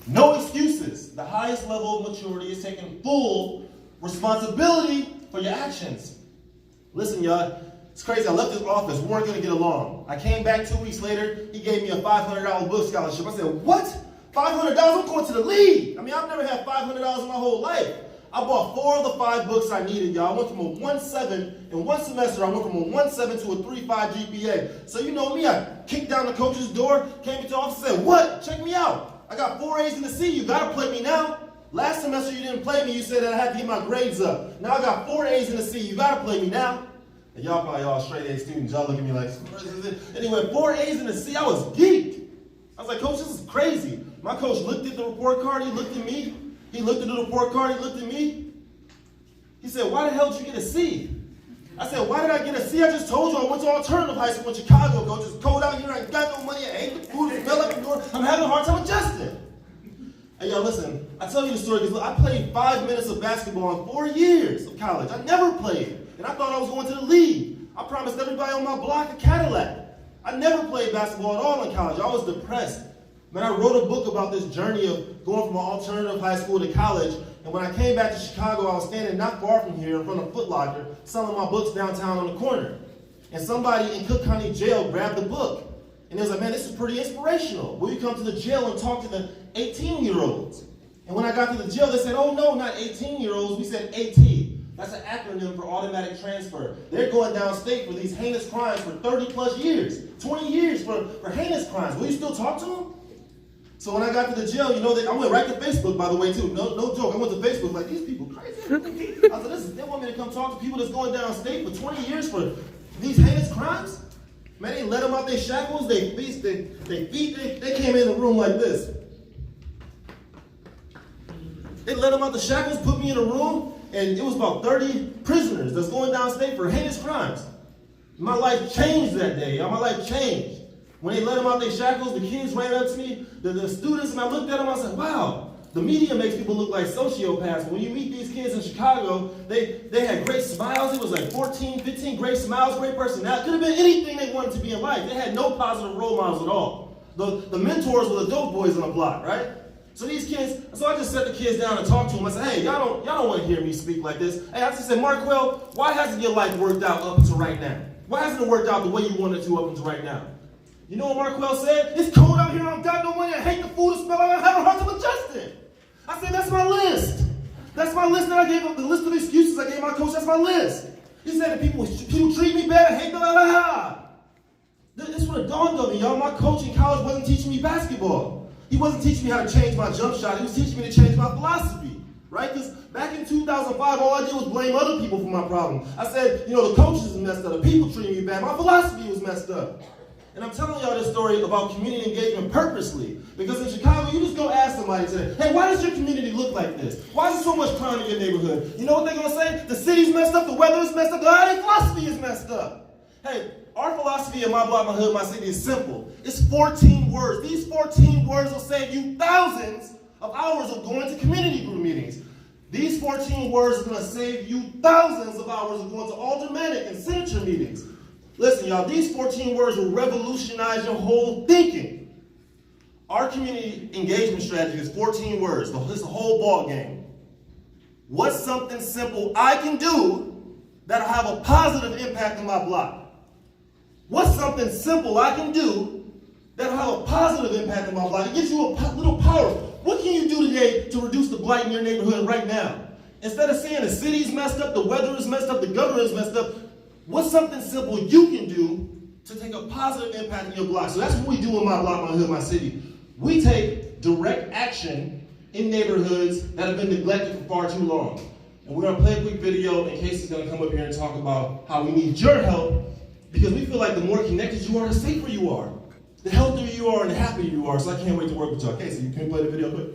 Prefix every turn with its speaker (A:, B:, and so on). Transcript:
A: No excuses. The highest level of maturity is taking full responsibility for your actions. Listen, y'all, it's crazy. I left his office. We weren't going to get along. I came back 2 weeks later. He gave me a $500 book scholarship. I said, what? $500? I'm going to the league. I mean, I've never had $500 in my whole life. I bought 4 of the 5 books I needed, y'all. I went from a 1.7 in one semester. I went from a 1.7 to a 3.5 GPA. So you know me, I kicked down the coach's door, came into the office and said, what? Check me out. I got 4 A's in the C. You got to play me now. Last semester you didn't play me. You said that I had to get my grades up. Now I got 4 A's in the C. You got to play me now. And y'all probably all straight A students. Y'all look at me like, anyway, 4 A's in the C. I was geeked. I was like, coach, this is crazy. My coach looked at the report card. He looked at me. He looked at the report card, he looked at me. He said, why the hell did you get a C? I said, why did I get a C? I just told you I went to alternative high school in Chicago, coach. It's cold out here, I ain't got no money, I ate the food, it fell out the door. I'm having a hard time adjusting. Hey, y'all, listen, I tell you the story because I played 5 minutes of basketball in 4 years of college. I never played, and I thought I was going to the league. I promised everybody on my block a Cadillac. I never played basketball at all in college. I was depressed. Man, I wrote a book about this journey of going from an alternative high school to college, and when I came back to Chicago, I was standing not far from here in front of Foot Locker, selling my books downtown on the corner. And somebody in Cook County Jail grabbed the book, and they was like, man, this is pretty inspirational. Will you come to the jail and talk to the 18-year-olds? And when I got to the jail, they said, oh no, not 18-year-olds, we said AT. That's an acronym for automatic transfer. They're going downstate for these heinous crimes for 30 plus years, 20 years for heinous crimes. Will you still talk to them? So when I got to the jail, you know, I went right to Facebook, by the way, too. No joke. I went to Facebook like, these people crazy. I said, they want me to come talk to people that's going downstate for 20 years for these heinous crimes? Man, they let them out their shackles. They came in the room like this. They let them out the shackles, put me in a room, and it was about 30 prisoners that's going downstate for heinous crimes. My life changed that day. My life changed. When they let them out their shackles, the kids ran up to me, the students, and I looked at them, I said, wow, the media makes people look like sociopaths. But when you meet these kids in Chicago, they had great smiles. It was like 14, 15 great smiles, great personality. Could have been anything they wanted to be in life. They had no positive role models at all. The mentors were the dope boys on the block, right? So these kids, so I just set the kids down and talked to them. I said, hey, y'all don't want to hear me speak like this. Hey, I just said, Markwell, why hasn't your life worked out up until right now? Why hasn't it worked out the way you wanted to up until right now? You know what Markwell said? It's cold out here, I don't got no money, I hate the food, the smell, I'm having a hard time adjusting. I said, that's my list. That's my list that I gave up, the list of excuses I gave my coach, that's my list. He said that people treat me bad, I hate the This is what it dawned on me, y'all. My coach in college wasn't teaching me basketball. He wasn't teaching me how to change my jump shot, he was teaching me to change my philosophy, right? Because back in 2005, all I did was blame other people for my problem. I said, you know, the coaches is messed up, the people treating me bad, my philosophy was messed up. And I'm telling y'all this story about community engagement purposely. Because in Chicago, you just go ask somebody today, hey, why does your community look like this? Why is there so much crime in your neighborhood? You know what they're going to say? The city's messed up, the weather is messed up, the philosophy is messed up. Hey, our philosophy in my block, my hood, my city is simple. It's 14 words. These 14 words will save you thousands of hours of going to community group meetings. These 14 words are going to save you thousands of hours of going to aldermanic and senator meetings. Listen, y'all, these 14 words will revolutionize your whole thinking. Our community engagement strategy is 14 words. It's the whole ball game. What's something simple I can do that'll have a positive impact on my block? What's something simple I can do that'll have a positive impact on my block? It gives you a little power. What can you do today to reduce the blight in your neighborhood right now? Instead of saying the city's messed up, the weather is messed up, the government is messed up, what's something simple you can do to take a positive impact in your block? So that's what we do in my block, my hood, my city. We take direct action in neighborhoods that have been neglected for far too long. And we're going to play a quick video in case he's going to come up here and talk about how we need your help, because we feel like the more connected you are, the safer you are, the healthier you are, and the happier you are. So I can't wait to work with y'all. Okay, so you can play the video quick.